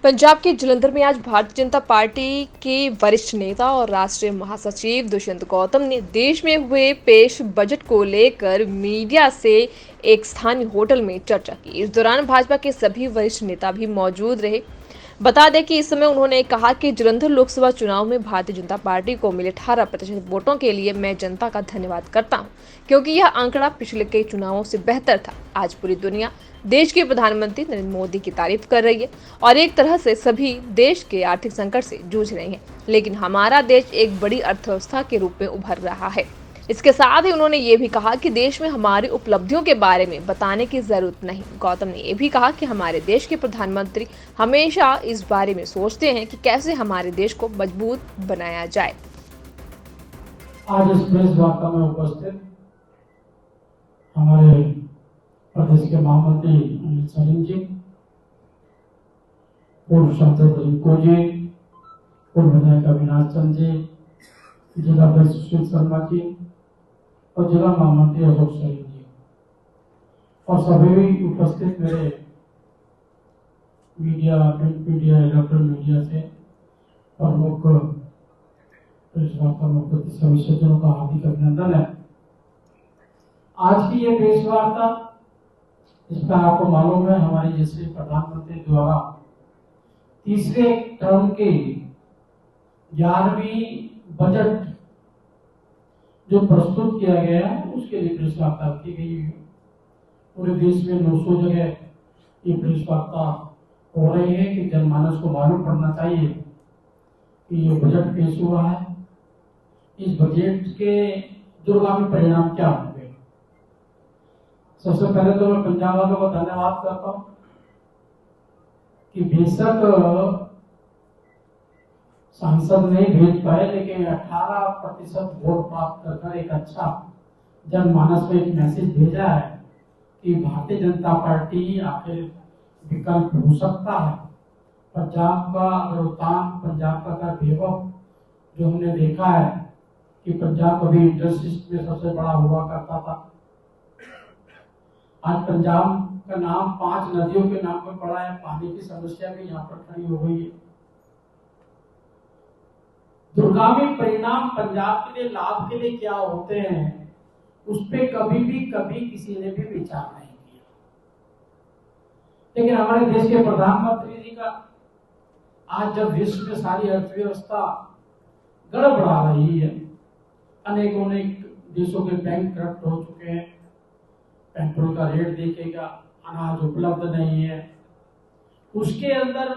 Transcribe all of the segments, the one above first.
पंजाब के जलंधर में आज भारतीय जनता पार्टी के वरिष्ठ नेता और राष्ट्रीय महासचिव दुष्यंत गौतम ने देश में हुए पेश बजट को लेकर मीडिया से एक स्थानीय होटल में चर्चा की। इस दौरान भाजपा के सभी वरिष्ठ नेता भी मौजूद रहे। बता दें कि इस समय उन्होंने कहा कि जलंधर लोकसभा चुनाव में भारतीय जनता पार्टी को मिले 18% वोटों के लिए मैं जनता का धन्यवाद करता हूं, क्योंकि यह आंकड़ा पिछले कई चुनावों से बेहतर था। आज पूरी दुनिया देश के प्रधानमंत्री नरेंद्र मोदी की तारीफ कर रही है और एक तरह से सभी देश के आर्थिक संकट से जूझ रहे हैं, लेकिन हमारा देश एक बड़ी अर्थव्यवस्था के रूप में उभर रहा है। इसके साथ ही उन्होंने ये भी कहा कि देश में हमारी उपलब्धियों के बारे में बताने की जरूरत नहीं। गौतम ने यह भी कहा कि हमारे देश के प्रधानमंत्री हमेशा इस बारे में सोचते हैं कि कैसे हमारे देश को मजबूत बनाया जाए। आज इस प्रेस वार्ता में उपस्थित हमारे प्रदेश के महामंत्री अनिल सरीन जी, पूर्व सांसद रिंकू जी, पूर्व विधायक अविनाश चंद जी, जिला अध्यक्ष सुशील शर्मा जी और जिला महामंत्री अशोक सरीन जी और सभी उपस्थित मेरे media, print media, electronic media से प्रमुख प्रेस वार्ता में उपस्थित सभी सज्जनों का हार्दिक अभिनंदन है। आज की ये प्रेस वार्ता, इसमें आपको मालूम है हमारे जैसे प्रधानमंत्री द्वारा तीसरे टर्म के 11वीं बजट जो प्रस्तुत किया गया है उसके लिए प्रेस वार्ता की गई है। पूरे देश में 900 जगह ये प्रेस वार्ता हो रही है कि जनमानस को मालूम पड़ना चाहिए कि ये बजट पेश हुआ है, इस बजट के दूरगामी परिणाम क्या होंगे। सबसे पहले तो मैं पंजाब वालों को धन्यवाद करता हूं कि बेशक सांसद नहीं भेज पाए, लेकिन 18% वोट प्राप्त कर एक अच्छा जनमानस में एक मैसेज भेजा है कि भारतीय जनता पार्टी आखिर विकल्प हो सकता है। पंजाब का अगर उत्थान, पंजाब का अगर वैभव जो हमने देखा है कि पंजाब कभी इंडस्ट्रीज में सबसे बड़ा हुआ करता था, आज पंजाब का नाम 5 नदियों के नाम पर पड़ा है। पानी की समस्या भी यहाँ पर खड़ी हो गई है। दूरगामी परिणाम पंजाब के लिए, लाभ के लिए क्या होते हैं, उस पर कभी किसी ने भी विचार नहीं किया। लेकिन हमारे देश के प्रधानमंत्री जी का आज जब विश्व में सारी अर्थव्यवस्था गड़बड़ा रही है, अनेक देशों के बैंक करप्ट हो चुके हैं, पेट्रोल का रेट देखेगा, अनाज उपलब्ध नहीं है, उसके अंदर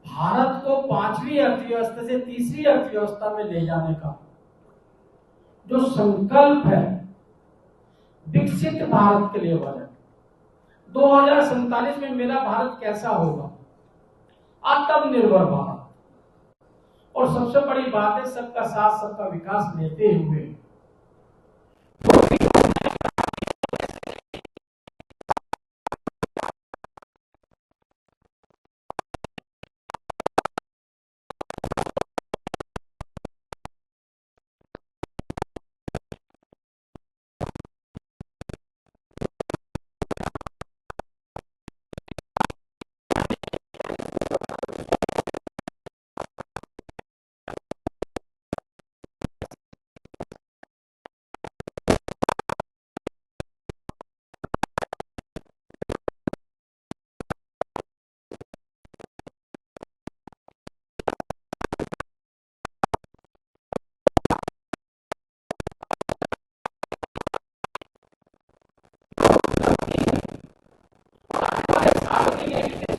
भारत को 5वीं अर्थव्यवस्था से तीसरी अर्थव्यवस्था में ले जाने का जो संकल्प है, विकसित भारत के लिए बजट 2047 में मेरा भारत कैसा होगा, आत्मनिर्भर भारत। और सबसे बड़ी बात है सबका साथ सबका विकास लेते हुए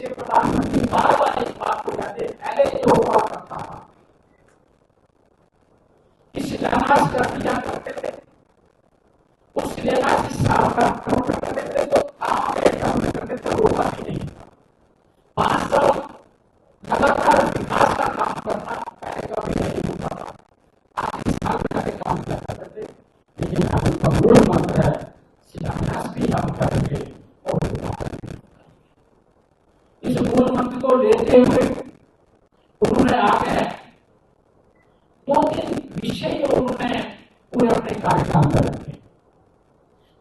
प्रधानमंत्री बार-बार इस बात को कहते, पहले जो हुआ करता था कि शिलान्यास कर दिया करते थे, उस शिलान्यास की सार्थक करते थे तो काम करते थे, होता ही नहीं। 5 साल लगातार विकास का काम करना पहले कभी नहीं होता था। 8 साल पहले काम करते थे, लेकिन अब उनका मूल मंत्र है शिलान्यास भी हम करेंगे और इस मूल मंत्र को लेते हुए उन्होंने आगे 2-3 विषय उन्होंने पूरे अपने कार्यकाल में रखे।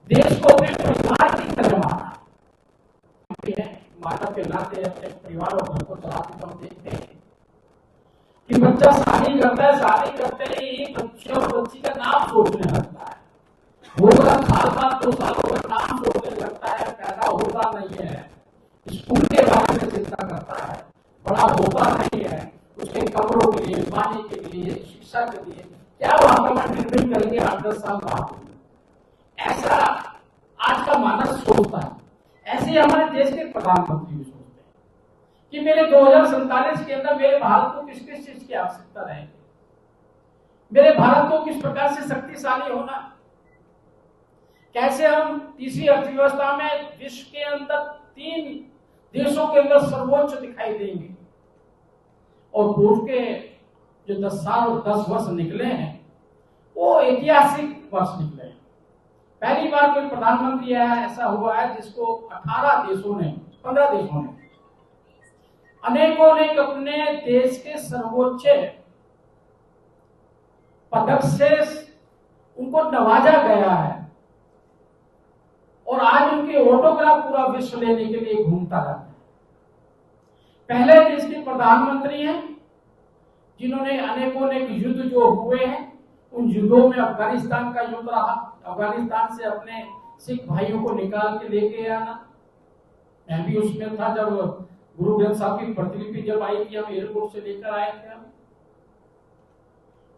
देश को अपने परिवार की तरह माना, मानव के नाते अपने परिवार और घर को चलाते तो हम देखते हैं कि बच्चा शादी करता है, शादी करते ही बच्चे और बच्ची का नाम सोचने लगता है। होगा साल बाद 2 सालों का नाम सोचने लगता है, पैदा होता नहीं है, स्कूल के बारे में चिंता करता है, बड़ा होता नहीं है, उसके कपड़ों के लिए, पानी के लिए, शिक्षा के लिए क्या वातावरण निर्मित करेंगे 8-10 साल बाद। ऐसा आज का मानस सोचता है। ऐसे ही हमारे देश के प्रधानमंत्री भी सोचते हैं कि मेरे 2047 के अंदर मेरे भारत को किस किस चीज की आवश्यकता रहेगी, मेरे भारत को किस प्रकार से शक्तिशाली होना, कैसे हम तीसरी अर्थव्यवस्था में विश्व के अंदर 3 देशों के अंदर सर्वोच्च दिखाई देंगे। और पूर्व के जो 10 वर्ष निकले हैं वो ऐतिहासिक वर्ष निकले हैं। पहली बार कोई प्रधानमंत्री ऐसा हुआ है जिसको 15 देशों ने अनेकों ने अपने देश के सर्वोच्च पदक से उनको नवाजा गया है और आज उनके ऑटोग्राफ पूरा विश्व लेने के लिए घूमता रहता है। पहले देश के प्रधानमंत्री हैं जिन्होंने अनेकों युद्ध जो हुए हैं उन युद्धों में अफगानिस्तान का युद्ध रहा, अफगानिस्तान से अपने सिख भाइयों को निकाल के लेके आना। मैं भी उसमें था जब गुरु ग्रंथ साहब की प्रतिलिपि जब आई थी, हम एयरपोर्ट से लेकर आए थे। हम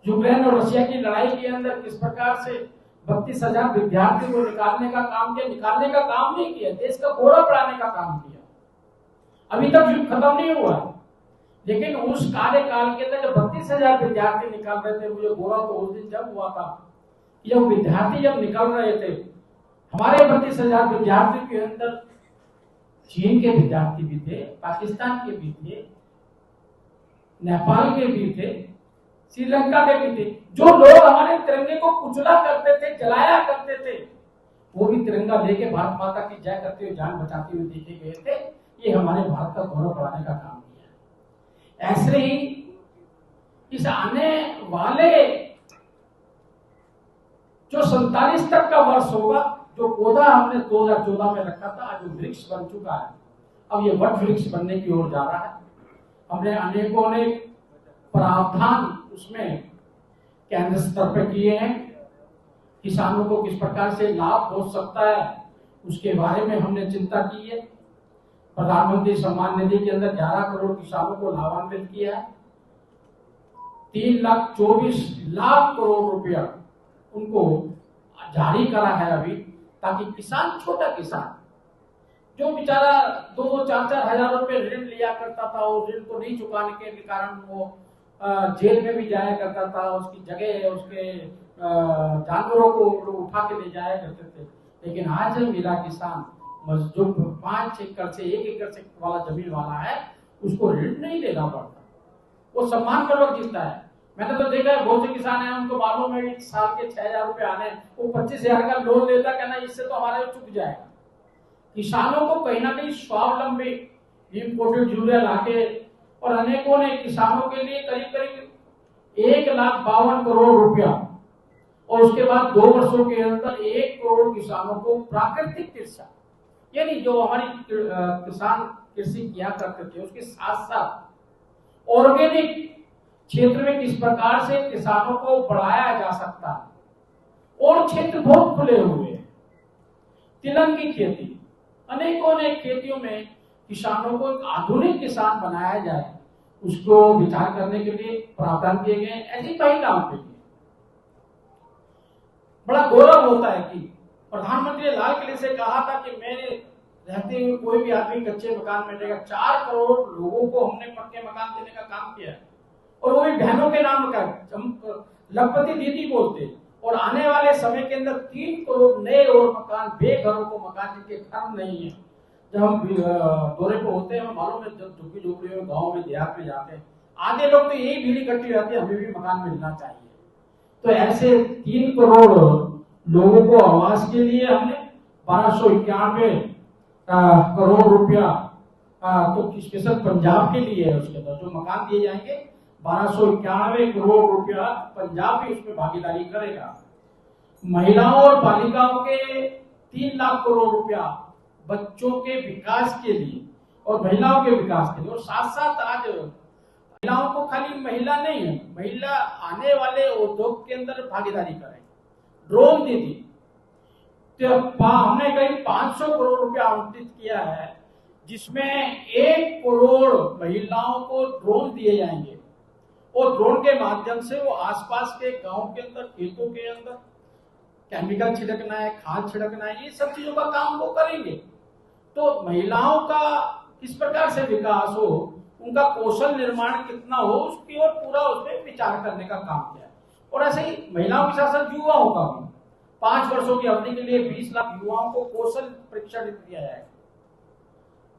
यूक्रेन और रशिया की लड़ाई के अंदर किस प्रकार से 32,000 विद्यार्थी को निकालने का काम किया, निकालने का काम नहीं किया, देश का घोड़ा बढ़ाने का काम किया। अभी तक युद्ध खत्म नहीं हुआ, लेकिन उस कार्यकाल के अंदर जब 32,000 विद्यार्थी निकाल रहे थे, मुझे बोला तो उस दिन जब हुआ था, जब विद्यार्थी जब निकल रहे थे, हमारे 32,000 विद्यार्थियों के अंदर चीन के विद्यार्थी भी थे, पाकिस्तान के भी थे, नेपाल के भी थे, श्रीलंका के भी थे। जो लोग हमारे तिरंगे को कुचला करते थे, जलाया करते थे, वो भी तिरंगा लेके भारत माता की जय करते हुए, जान बचाते हुए देखे गए थे। ये हमारे भारत का गौरव बढ़ाने का काम किया। ऐसे ही इस आने वाले जो 47 तक का वर्ष होगा, जो पौधा हमने 2014 में रखा था, आज वो वृक्ष बन चुका है, अब ये वट वृक्ष बनने की ओर जा रहा है। हमने अनेकों ने प्रावधान उसमें केंद्र स्तर पर किए हैं। किसानों को किस प्रकार से लाभ हो सकता है उसके बारे में हमने चिंता की है। प्रधानमंत्री सम्मान निधि के अंदर 11 करोड़ किसानों को लाभान्वित किया है। 3,24,00,000 करोड़ रुपया उनको जारी करा है अभी, ताकि किसान, छोटा किसान जो बेचारा 2-4 हजार रुपए ऋण लिया करता था, और ऋण को नहीं चुकाने के कारण वो जेल में भी जाया करता था, उसकी जगह उसके जानवरों को लोग उठा के ले जाया करते थे। लेकिन आज मेरा किसान जो 5 एकड़ से 1 एकड़ से वाला जमीन वाला है, उसको ऋण नहीं लेना पड़ता, वो सम्मान पूर्वक जीता है। मैंने तो देखा है बहुत से किसान हैं, उनको मालूम है कि साल के 6,000 रुपए आने, वो 25,000 का लोन लेता, कहना इससे तो हमारे चुक जाएगा। किसानों को कहीं ना कहीं स्वावलंबी इम्पोर्टेड यूरिया लाके, और अनेकों ने किसानों के लिए करीब 1,52 करोड़ रुपया, और उसके बाद 2 वर्षों के अंदर 1 करोड़ किसानों को प्राकृतिक कृषि, यानी जो हमारी किसान कृषि किया करते थे, उसके साथ साथ ऑर्गेनिक क्षेत्र में किस प्रकार से किसानों को बढ़ाया जा सकता है। और क्षेत्र बहुत खुले हुए हैं, तिलहन की खेती, अनेकों ने खेतियों में किसानों को एक आधुनिक किसान बनाया जाए, उसको विचार करने के लिए प्रावधान किए गए। ऐसी महिलाओं के लिए बड़ा गौरव होता है कि प्रधानमंत्री ने लाल किले से कहा था कि मेरे रहते हुए कोई भी आदमी कच्चे मकान में रहेगा। 4 करोड़ लोगों को हमने पक्के मकान देने का काम किया है, और वो भी बहनों के नाम का, लखपति दीदी बोलते। और आने वाले समय के अंदर 3 करोड़ नए और मकान, बेघरों को मकान जिनके घर नहीं है। जब हम दौरे पे होते हैं, मालूम है, जब झुग्गी झोपड़ी में गाँव में देहात में जाते हैं, आधे लोग तो यही भीड़ इकट्ठी रहती है, हमें भी मकान मिलना चाहिए। तो ऐसे 3 करोड़ लोगों को आवास के लिए हमने 1291 करोड़ रुपया तो स्पेशल पंजाब के लिए है। उसके अंदर जो मकान दिए जाएंगे 1291 करोड़ रुपया पंजाब भी उसमें भागीदारी करेगा। महिलाओं और बालिकाओं के 3 लाख करोड़ रुपया बच्चों के विकास के लिए, और महिलाओं के विकास के लिए। और साथ साथ आज महिलाओं को खाली महिला नहीं है, महिला आने वाले उद्योग के अंदर भागीदारी करें, ड्रोन दीदी, तो हमने करीब 500 करोड़ रुपया आवंटित किया है, जिसमें 1 करोड़ महिलाओं को ड्रोन दिए जाएंगे और ड्रोन के माध्यम से वो आसपास के गांव के अंदर, खेतों के अंदर केमिकल छिड़कना है, खाद छिड़कना है, ये सब चीजों का काम वो करेंगे। तो महिलाओं का किस प्रकार से विकास हो, उनका कौशल निर्माण कितना हो, उसकी ओर पूरा उसमें विचार करने का काम किया है। और ऐसे ही महिलाओं के साथ साथ युवाओं का भी 5 वर्षों की अवधि के लिए 20 लाख युवाओं को कौशल प्रशिक्षण दिया जाएगा।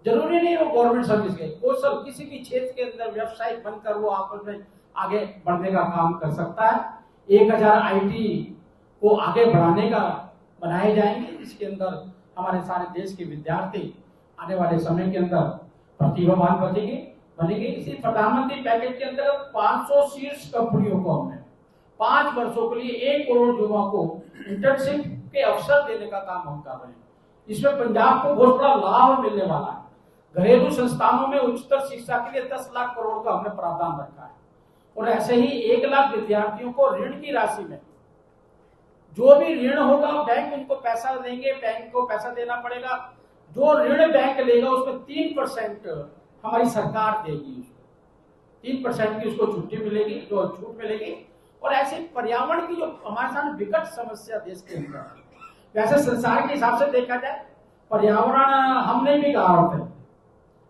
जरूरी नहीं वो गवर्नमेंट सर्विस के, कौशल किसी भी क्षेत्र के अंदर व्यवसाय बनकर वो आपस में आगे बढ़ने का काम कर सकता है। 1000 आईटी को आगे बढ़ाने का बनाए जाएंगे, जिसके अंदर हमारे सारे देश के विद्यार्थी आने वाले समय के अंदर प्रतिभावान बनेंगे। इसी प्रधानमंत्री पैकेज के अंदर 500 शीर्ष कंपनियों को हमने 5 वर्षों के लिए 1 करोड़ युवाओं को इंटर्नशिप के अवसर देने का काम हम कर रहे हैं। इसमें पंजाब को बहुत बड़ा लाभ मिलने वाला है। घरेलू संस्थानों में उच्चतर शिक्षा के लिए 10 लाख करोड़ का हमने प्रावधान रखा है। और ऐसे ही 1 लाख विद्यार्थियों को ऋण की राशि में, जो भी ऋण होगा बैंक उनको पैसा देंगे, बैंक को पैसा देना पड़ेगा। जो ऋण बैंक लेगा उसमें 3% हमारी सरकार देगी, 3% की उसको छुट्टी मिलेगी, जो छूट मिलेगी। और ऐसे पर्यावरण की जो हमारे सामने विकट समस्या देश के अंदर है, वैसे संसार के हिसाब से देखा जाए पर्यावरण हमने भी कहा होते हैं,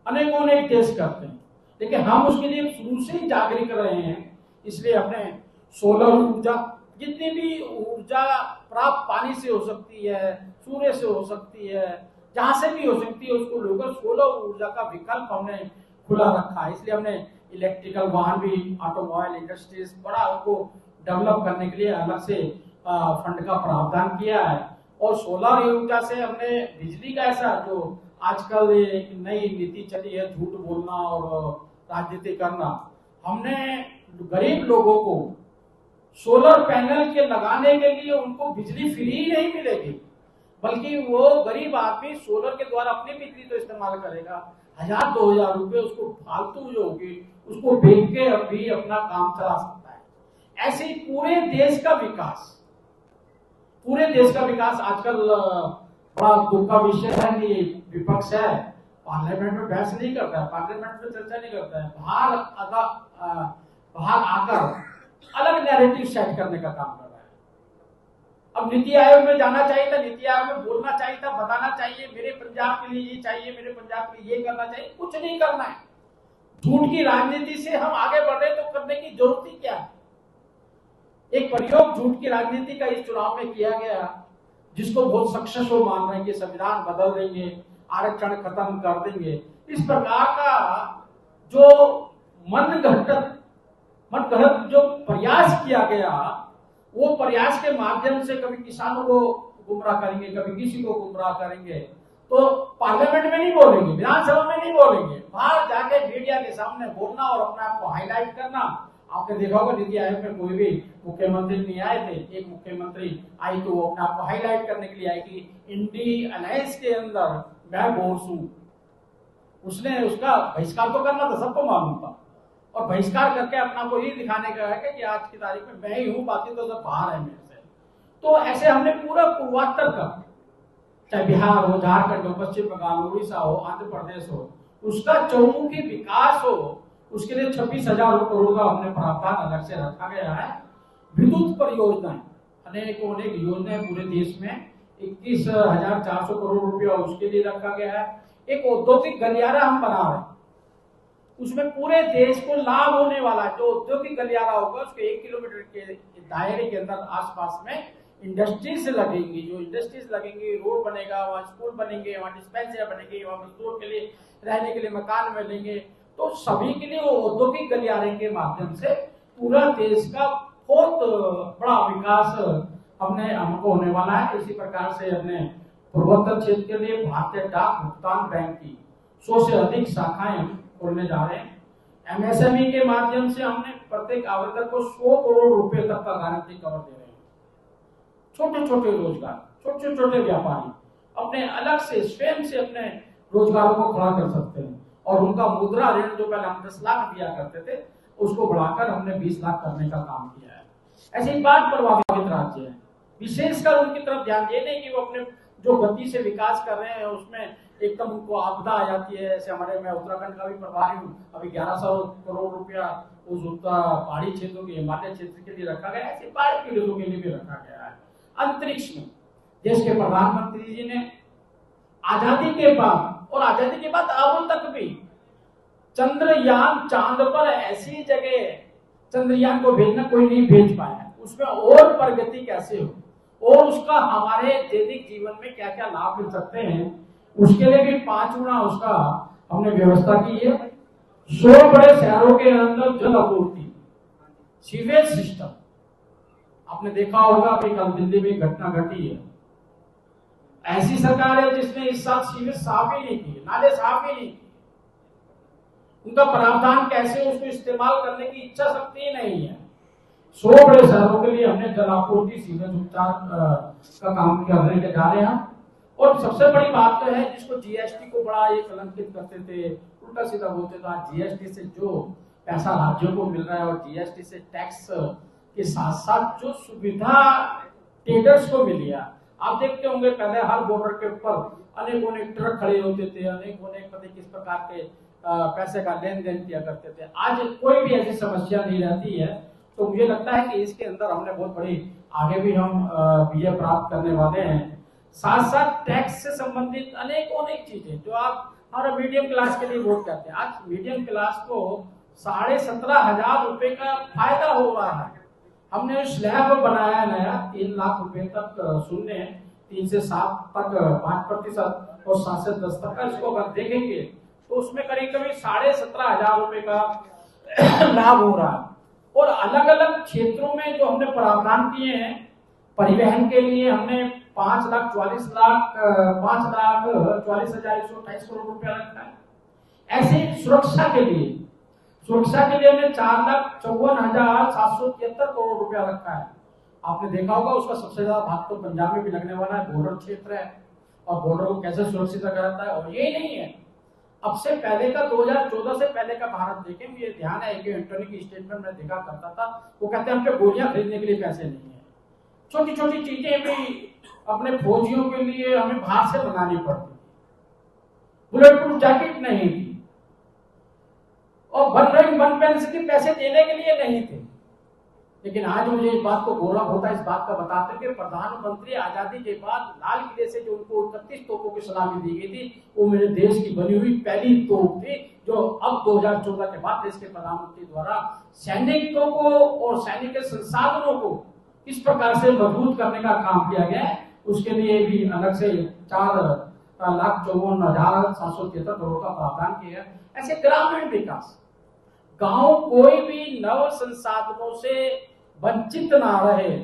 अनेकों अनेक देश करते हैं, लेकिन हम उसके लिए शुरू से ही जागरूक रहे हैं। इसलिए अपने सोलर ऊर्जा, जितनी भी ऊर्जा प्राप्त पानी से हो सकती है, सूर्य से हो सकती है, जहां से भी हो सकती है, उसको लेकर सोलर ऊर्जा का विकल्प हमने खुला रखा है। इसलिए हमने इलेक्ट्रिकल वाहन भी, ऑटोमोबाइल इंडस्ट्रीज बड़ा उनको डेवलप करने के लिए अलग से फंड का प्रावधान किया है। और सोलर ऊर्जा से हमने बिजली का ऐसा, जो आजकल एक नई नीति चली है झूठ बोलना और राजनीति करना, हमने गरीब लोगों को सोलर पैनल के लगाने के लिए उनको बिजली फ्री नहीं मिलेगी, बल्कि वो गरीब आदमी सोलर के द्वारा अपनी बिजली तो इस्तेमाल करेगा, 1000-2000 रुपए उसको फालतू जो होगी उसको बेच के अभी अपना काम चला सकता है। ऐसे ही पूरे देश का विकास, पूरे देश का विकास। आजकल बड़ा दुख का विषय है कि विपक्ष है पार्लियामेंट में बहस नहीं करता है, पार्लियामेंट में चर्चा नहीं करता है, बाहर आकर अलग नैरेटिव सेट करने का काम कर रहा है। अब नीति आयोग में जाना चाहिए था, नीति आयोग में बोलना चाहिए था, बताना चाहिए मेरे पंजाब के लिए ये चाहिए, मेरे पंजाब के लिए ये करना चाहिए। कुछ नहीं करना है। झूठ की राजनीति से हम आगे बढ़ रहे तो करने की जरूरत ही क्या है। एक प्रयोग झूठ की राजनीति का इस चुनाव में किया गया, जिसको बहुत सक्सेसफुल मान रहे हैं कि संविधान बदल देंगे, आरक्षण खत्म कर देंगे। इस प्रकार का जो मन गढ़ंत जो प्रयास किया गया, वो प्रयास के माध्यम से कभी किसानों को गुमराह करेंगे, कभी किसी को गुमराह करेंगे। तो पार्लियामेंट में नहीं बोलेंगे, विधानसभा में नहीं बोलेंगे, बाहर जाके मीडिया के सामने बोलना और अपने आप को हाईलाइट करना। आपने देखा होगा नीति आयोग में कोई भी मुख्यमंत्री नहीं आए थे, एक मुख्यमंत्री आई तो वो अपने आप को हाईलाइट करने के लिए आई कि इंडी अलायंस के अंदर मैं बोस हूं। उसने उसका बहिष्कार तो करना था, सबको मालूम था, और बहिष्कार करके अपना को ही दिखाने का है कि आज की तारीख में मैं ही हूं, बाकी तो सब बाहर है मेरे से। तो ऐसे हमने पूरा पूर्वात्तर का, चाहे बिहार हो, झारखंड हो, पश्चिम बंगाल, उड़ीसा हो, आंध्र प्रदेश हो, उसका चौमुखी विकास हो, उसके लिए 26,000 करोड़ का हमने प्रावधान अलग से रखा गया है। विद्युत परियोजनाएं, अनेकों अनेक योजनाएं पूरे देश में, 21,400 करोड़ रुपया उसके लिए रखा गया है। एक औद्योगिक गलियारा हम बना रहे हैं, उसमें पूरे देश को लाभ होने वाला है। जो औद्योगिक गलियारा होगा उसके 1 किलोमीटर के दायरे के अंदर आसपास में इंडस्ट्रीज लगेंगी, जो इंडस्ट्रीज लगेंगी, रोड बनेगा, वहाँ स्कूल बनेंगे, वहाँ डिस्पेंसरी बनेंगी, वहाँ मजदूर के लिए रहने के लिए मकान मिलेंगे। तो सभी के लिए वो औद्योगिक गलियारे के माध्यम से पूरा देश का बहुत बड़ा विकास हमको होने वाला है। इसी प्रकार से हमने पूर्वोत्तर क्षेत्र के लिए भारतीय डाक भुगतान बैंक की 100 से अधिक शाखाएं हम खोलने जा रहे हैं। एमएसएमई के माध्यम से हमने प्रत्येक आवेदक को 100 करोड़ रुपए तक का गारंटी कवर दे रहे हैं। छोटे छोटे रोजगार, छोटे छोटे व्यापारी अपने अलग से स्वयं से अपने रोजगारों को खड़ा कर सकते हैं। और उनका मुद्रा ऋण जो पहले हम 10 लाख दिया करते थे उसको बढ़ाकर हमने 20 लाख करने का काम किया है। ऐसे बाढ़ प्रभावित राज्य है, विशेषकर उनकी तरफ ध्यान ये नहीं कि वो अपने जो गति से विकास कर रहे हैं उसमें एकदम उनको आपदा आ जाती है। ऐसे हमारे, मैं उत्तराखंड का भी प्रभारी हूँ, अभी 1100 करोड़ रुपया उस पहाड़ी क्षेत्रों के, हिमालय क्षेत्र के लिए रखा गया है, ऐसे बाढ़ पीड़ितों के लिए भी रखा गया है। अंतरिक्ष में देश के प्रधानमंत्री जी ने आजादी के बाद और आजादी के बाद अब तक भी चंद्रयान, चांद पर ऐसी जगह चंद्रयान को भेजना कोई नहीं भेज पाया, उसमें और प्रगति कैसे हो और उसका हमारे दैनिक जीवन में क्या क्या लाभ मिल सकते हैं, उसके लिए भी 5 गुना उसका हमने व्यवस्था की है। 100 बड़े शहरों के अंदर जल आपूर्ति, सीवेज सिस्टम, आपने देखा होगा अभी कल दिल्ली में घटना घटी है। ऐसी सरकार है जिसने इस साल सीवेज साफ ही नहीं किए, नाले साफ ही नहीं किए। उनका प्रावधान कैसे उसको इस्तेमाल करने की इच्छा शक्ति ही नहीं है। 100 बड़े शहरों के लिए हमने जल आपूर्ति, सीवेज उपचार का काम करने के जा रहे हैं। और सबसे बड़ी बात तो है जिसको जीएसटी को बड़ा ये कलंकित करते थे, उल्टा सीधा बोलते थे, आज जीएसटी से जो पैसा राज्यों को मिल रहा है और जीएसटी से टैक्स के साथ साथ जो सुविधा ट्रेडर्स को मिली है, आप देखते होंगे पहले हर बॉर्डर के ऊपर अनेक ट्रक खड़े होते थे, अनेक पता किस प्रकार के पैसे का लेन देन किया करते थे। आज कोई भी ऐसी समस्या नहीं रहती है। तो मुझे लगता है कि इसके अंदर हमने बहुत बड़ी आगे भी हम विजय प्राप्त करने वाले हैं। साथ साथ टैक्स से संबंधित अनेक चीजें जो आप हमारा मीडियम क्लास के लिए वोट करते हैं, आज मीडियम क्लास को 17,500 रुपए का फायदा हो रहा है। हमने स्लैब बनाया नया 3 लाख रुपए तक शून्य, 3 से 7 तक 5% और 7 से 10 तक का, इसको अगर देखेंगे तो उसमें करीब 17,500 रुपए का लाभ हो रहा है। और अलग अलग क्षेत्रों में जो हमने प्रावधान किए हैं, परिवहन के लिए हमने 5,44,128 करोड़ रुपया रखा है। ऐसे सुरक्षा के लिए हमने 4,54,773 करोड़ रुपया रखा है। आपने देखा होगा उसका सबसे ज्यादा भाग तो पंजाब में भी लगने वाला है, बॉर्डर क्षेत्र है और बॉर्डर को कैसे सुरक्षित रखा जाता है। और ये नहीं है, अब से पहले का 2014 से पहले का भारत देखें, मुझे ध्यान है कि एंटोनी की स्टेटमेंट में देखा करता था, वो कहते हैं हम पे गोलियां खरीदने के लिए पैसे नहीं है। छोटी छोटी चीजें भी अपने फौजियों के लिए हमें बाहर से मंगानी पड़ती, बुलेट प्रूफ जैकेट नहीं थी और वन पेंसिल के पैसे देने के लिए नहीं थे। लेकिन आज मुझे इस बात को गौरव होता है, इस बात का बताते हैं कि प्रधानमंत्री आजादी के बाद लाल किले से जो उनको 31 तोपों की सलामी दी गई थी, वो मेरे देश की बनी हुई पहली तोप थी, जो अब 2014 के बाद देश के प्रधानमंत्री द्वारा सैनिकों को और सैनिक के संसाधनों को किस प्रकार से मजबूत करने का काम किया गया है, उसके लिए भी अलग से 4,54,773 करोड़ का प्रावधान किया है। ऐसे ग्रामीण विकास, गांव कोई भी नव संसाधनों से वंचित ना रहे,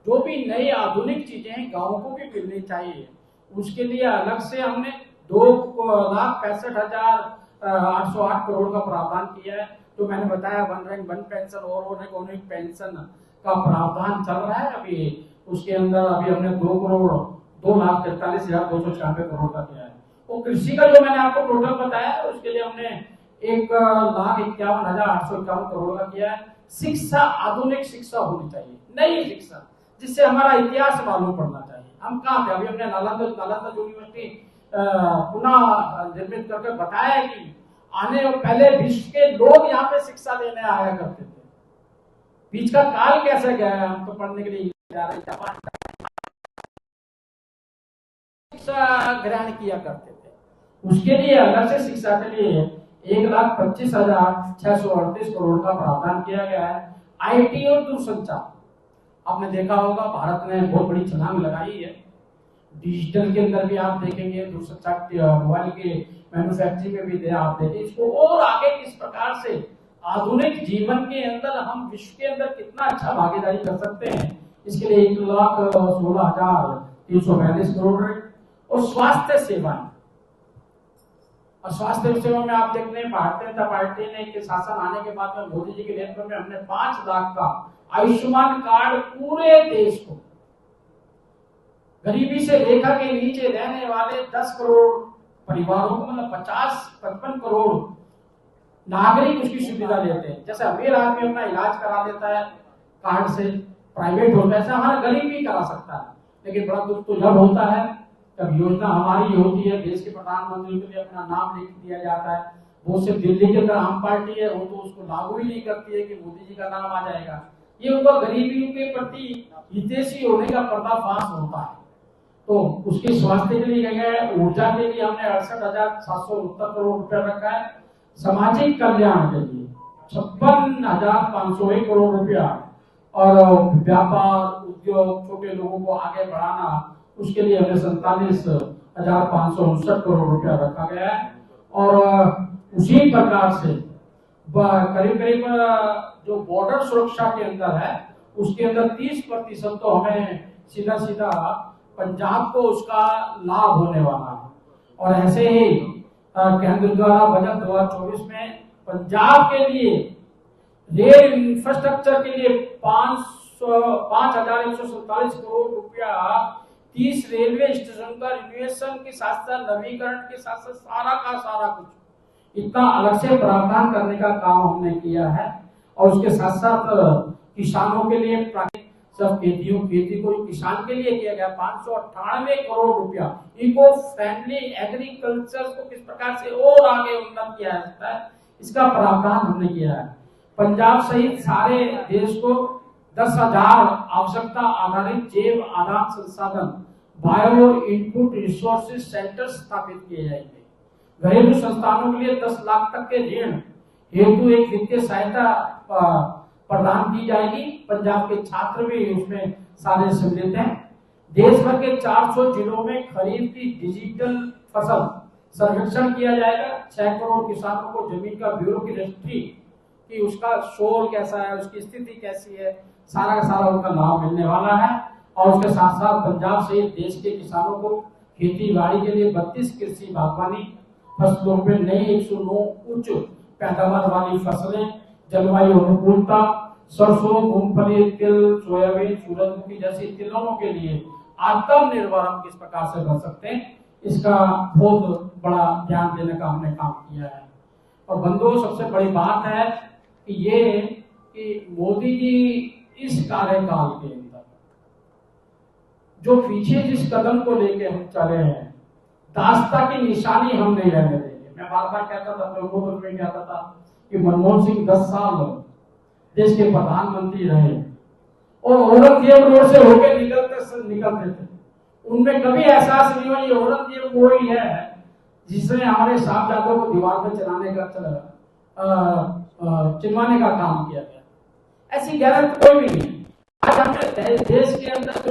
जो भी नई आधुनिक चीजें हैं गांवों को भी मिलनी चाहिए, उसके लिए अलग से हमने 2,65,808 करोड़ का प्रावधान किया है। तो मैंने बताया वन रैंक वन पेंशन और अनेक पेंशन का प्रावधान चल रहा है। अभी उसके अंदर अभी हमने 2,43,296 करोड़ का किया है। वो कृषि का जो मैंने आपको टोटल बताया उसके लिए हमने 1,51,851 करोड़ का किया है। शिक्षा, आधुनिक शिक्षा होनी चाहिए, नई शिक्षा, जिससे हमारा इतिहास मालूम पड़ना चाहिए। हम कहाँ थे, अभी हमने नालंदा यूनिवर्सिटी पुनः निर्मित करके बताया है कि आने और पहले विश्व के लोग यहाँ पे शिक्षा लेने आया करते थे। बीच का काल कैसे गया है, हम तो पढ़ने के लिए जा रहे, जापान शिक्षा ग्रहण किया करते थे। उसके लिए अलग से शिक्षा के लिए 1,25,638 करोड़ का प्रावधान किया गया है। आईटी और दूरसंचार, आपने देखा होगा भारत ने बहुत बड़ी छलांग लगाई है। डिजिटल के अंदर भी आप देखेंगे, दूरसंचार मोबाइल के मैन्युफैक्चरिंग में भी आप देखें इसको, और आगे किस प्रकार से आधुनिक जीवन के अंदर हम विश्व के अंदर कितना अच्छा भागीदारी कर सकते हैं, इसके लिए 1,16,342 करोड़। और स्वास्थ्य सेवाएं, और स्वास्थ्य सेवा में आप देखते हैं भारतीय जनता पार्टी ने के शासन आने के बाद में मोदी जी के नेतृत्व में हमने 5 लाख का आयुष्मान कार्ड पूरे देश को, गरीबी से रेखा के नीचे रहने वाले 10 करोड़ परिवारों को, मतलब 50-55 करोड़ नागरिक उसकी सुविधा लेते हैं। जैसे अमीर आदमी अपना इलाज करा लेता है कार्ड से, प्राइवेट होता है, ऐसा हमारा गरीब भी करा सकता है। लेकिन बड़ा दुख तो जब होता है जब योजना हमारी होती है, देश के प्रधानमंत्री के लिए अपना नाम लिख दिया जाता है, वो सिर्फ दिल्ली के अंदर आम पार्टी है, वो तो उसको लागू ही नहीं करती है कि मोदी जी का नाम आ जाएगा। ये उनका गरीबियों के प्रति हितैषी होने का पर्दाफाश होता है। तो उसके स्वास्थ्य के लिए गए, ऊर्जा के लिए हमने 68,769 करोड़ रुपया रखा है, सामाजिक कल्याण के लिए 56,501 करोड़ रुपया, और व्यापार उद्योग छोटे लोगों को आगे बढ़ाना, उसके लिए हमें 47,559 करोड़ रुपया रखा गया है। और उसी प्रकार से करीब करीब जो बॉर्डर सुरक्षा के अंदर है, उसके अंदर 30% तो हमें सीधा सीधा पंजाब को उसका लाभ होने वाला है। और ऐसे ही केंद्र द्वारा बजट 2024 में पंजाब के लिए रेल इंफ्रास्ट्रक्चर के लिए 5,147 करोड़ रुपया 30 रेलवे स्टेशन का रिनोवेशन के साथ साथ नवीकरण के साथ साथ सारा का सारा कुछ इतना अलग से प्रावधान करने का काम हमने किया है। और उसके साथ साथ किसानों के लिए सब खेती को किसान के लिए किया गया 598 करोड़ रुपया। इको फ्रेंडली एग्रीकल्चर को किस प्रकार से और आगे उन्नत किया जाता है, इसका प्रावधान हमने किया है। पंजाब सहित सारे देश को 10,000 आवश्यकता आधारित जैव आदान संसाधन बायो इनपुट रिसोर्सेज सेंटर स्थापित किए जाएंगे। घरेलू संस्थानों के लिए 10 लाख तक के ऋण हेतु एक वित्तीय सहायता प्रदान की जाएगी। पंजाब के छात्र भी उसमें सारे सम्मिलित हैं। देश भर के 400 जिलों में खरीफ की डिजिटल फसल सर्वेक्षण किया जाएगा। 6 करोड़ किसानों को जमीन का ब्यूरो की रजिस्ट्री कि उसका शोर कैसा है, उसकी स्थिति कैसी है, सारा का सारा उनका लाभ मिलने वाला है। और उसके साथ साथ पंजाब सहित देश के किसानों को खेती बाड़ी के लिए 32 कृषि बागवानी फसलों में नई 109 उच्च पैदावार वाली फसलें, जलवायु अनुकूलता, सरसों, मूंगफली, तिल, सोयाबीन, सूरजमुखी जैसी तिलहनों के लिए आत्मनिर्भर हम किस प्रकार से बन सकते हैं, इसका बहुत बड़ा ध्यान देने का हमने काम किया है। और बंधुओं, सबसे बड़ी बात है कि ये कि मोदी जी इस कार्यकाल के अंदर जो पीछे जिस कदम को लेके हम चले हैं, दास्ता की निशानी हम नहीं रहने देंगे। मैं बार बार कहता था, प्रमुख में कहता था कि मनमोहन सिंह 10 साल देश के प्रधानमंत्री रहे और औरंगजेब रोड से होकर निकलते थे, उनमें कभी एहसास नहीं हुआ ये औरंगजेब वो ही है जिसने हमारे साहबजादों को दीवार पे चलाने का चिनवाने का काम किया गया। ऐसी गैरत कोई भी नहीं। आज हमने देश के अंदर जो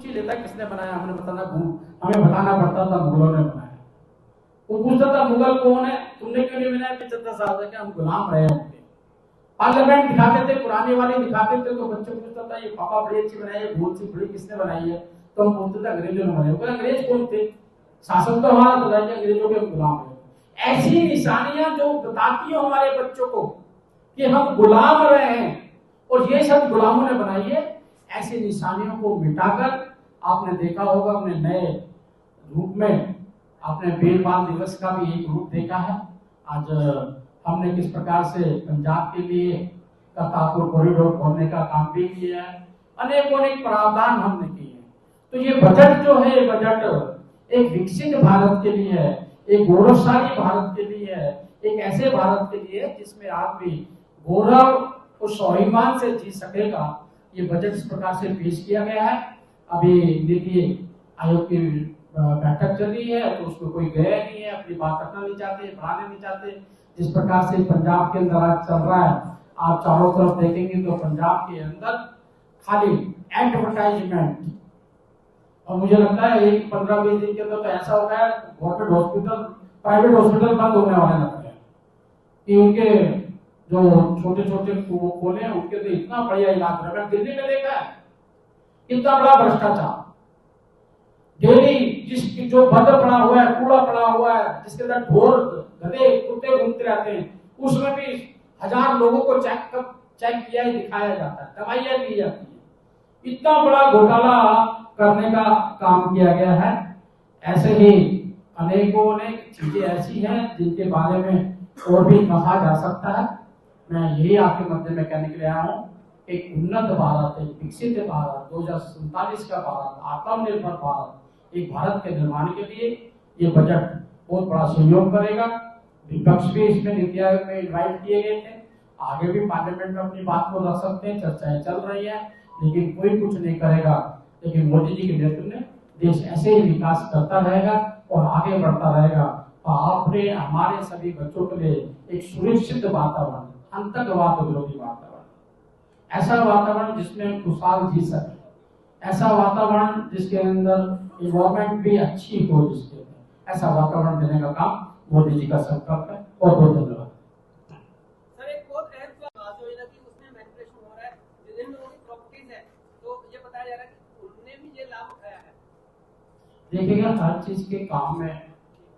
लेता किसने बनाया, हमें बताना पड़ता था मुगलों ने बनाया। वो पूछता था मुगल कौन है, तुमने क्यों नहीं बनाया? 75 साल से हम गुलाम रहे उनके। पार्लियामेंट दिखाते थे, पुरानी वाली दिखाते थे, तो बच्चे पूछता था ये पापा बड़ी अच्छी बनाई है, भूल सी बड़ी किसने बनाई है? तो हम बोलते थे अंग्रेजों ने बनाई। अंग्रेज कौन थे? शासन तो हमारा था, अंग्रेजों के गुलाम रहे। ऐसी निशानियां जो बताती हो हमारे बच्चों को कि हम गुलाम रहे हैं और ये सब गुलामों ने बनाई है, ऐसी निशानियों को मिटाकर आपने देखा होगा अपने नए रूप में आपने वीर बाल दिवस का भी एक रूप देखा है। आज हमने किस प्रकार से पंजाब के लिए करतारपुर कॉरिडोर खोलने का काम भी किया है, अनेक प्रावधान हमने किए हैं। तो ये बजट जो है, बजट एक विकसित भारत के लिए है, एक गौरवशाली भारत के लिए है, एक ऐसे भारत के लिए जिसमें आदमी गौरव और स्वाभिमान से जी सकेगा। ये बजट इस प्रकार से पेश किया गया है। अभी नीति आयोग की बैठक चल रही है, तो उसमें कोई गया नहीं है, अपनी बात रखना नहीं चाहते, बढ़ाने नहीं चाहते। जिस प्रकार से पंजाब के अंदर आज चल रहा है, आप चारों तरफ देखेंगे तो पंजाब के अंदर खाली एडवर्टाइजमेंट। और मुझे लगता है एक 15-20 दिन के अंदर तो ऐसा हो गया गवर्नमेंट हॉस्पिटल, प्राइवेट हॉस्पिटल बंद होने वाले लग रहे हैं कि उनके जो छोटे छोटे खोले हैं उनके तो इतना बढ़िया इलाज हो रहा है। दिल्ली में देखा है कितना बड़ा भ्रष्टाचार, डेली जो बंद पड़ा हुआ है, कूड़ा पड़ा हुआ है, जिसके अंदर ढोर गधे कुत्ते घूमते रहते हैं, उसमें भी 1000 लोगों को चेक किया ही दिखाया जाता है, दवाइयां दी जाती है। इतना बड़ा घोटाला करने का काम किया गया है। ऐसे ही अनेक चीजें ऐसी हैं जिनके बारे में और भी कहा जा सकता है। मैं यही आपके मध्य में कहने के लिए आया हूँ, एक उन्नत भारत, एक विकसित भारत, 2047 का भारत, आत्मनिर्भर भारत, एक भारत के निर्माण के लिए ये बजट बहुत बड़ा सहयोग करेगा। विपक्ष भी इसमें नीति आयोग में इन्वाइट किए गए थे, आगे भी पार्लियामेंट में अपनी बात को रख सकते हैं, चर्चाएं चल रही है, लेकिन कोई कुछ नहीं करेगा। लेकिन मोदी जी के नेतृत्व में देश ऐसे ही विकास करता रहेगा और आगे बढ़ता रहेगा। और आपने हमारे सभी बच्चों के लिए एक सुरक्षित वातावरण, आतंकवाद विरोधी वातावरण, ऐसा वातावरण जिसमें खुशहाल जी सके, ऐसा वातावरण जिसके अंदर इन्वायरमेंट भी अच्छी हो, जिसके ऐसा वातावरण देने का काम मोदी जी का संकल्प है। और बहुत धन्यवाद। सर, एक बहुत अहम बात योजना की उसमें मैनिपुलेशन हो रहा है, जिन लोगों की प्रॉपर्टीज है, तो ये बताया जा रहा है कि उन्होंने भी ये लाभ उठाया है। देखिएगा, हर चीज के काम में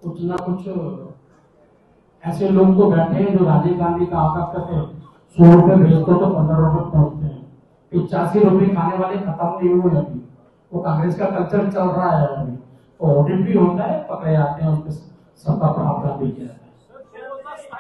कुछ ना कुछ ऐसे लोग तो बैठे हैं जो राजीव गांधी का आका करते 100 रुपए भेजते तो 15 रुपए पहुंचते हैं, 85 रुपए खाने वाले खत्म नहीं हुए अभी। वो कांग्रेस का कल्चर चल रहा है अभी। ऑडिट भी होता है, पकड़े जाते हैं, उस पर सबका प्रावधान भी किया है।